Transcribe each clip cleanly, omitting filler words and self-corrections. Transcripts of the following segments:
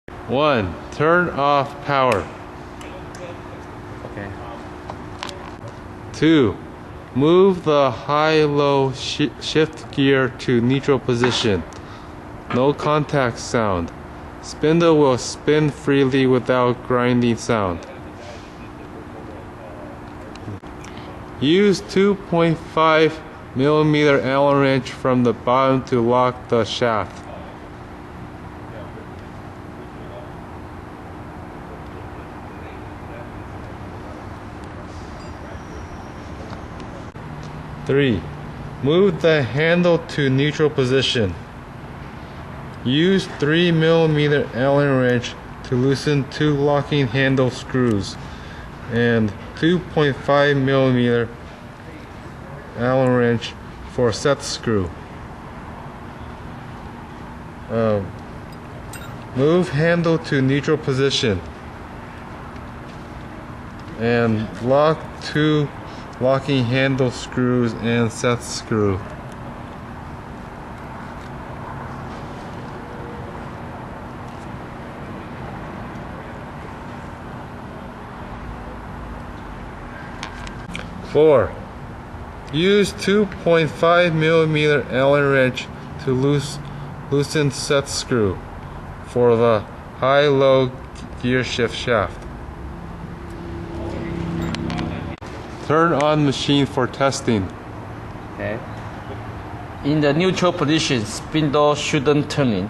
1. Turn off power. Okay. 2. Move the high-low shift gear to neutral position. No contact sound. Spindle will spin freely without grinding sound. Use 2.5 millimeter Allen wrench from the bottom to lock the shaft. Three. Move the handle to neutral position. Use 3 millimeter Allen wrench to loosen 2 locking handle screws and 2.5 millimeter Allen wrench for set screw. Move handle to neutral position and lock 2 locking handle screws and set screw. Four. Use 2.5 millimeter Allen wrench to loosen set screw for the high-low gear shift shaft. Turn on machine for testing. Okay. In the neutral position, spindle shouldn't turn in.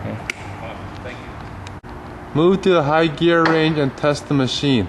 Okay. Move to the high gear range and test the machine.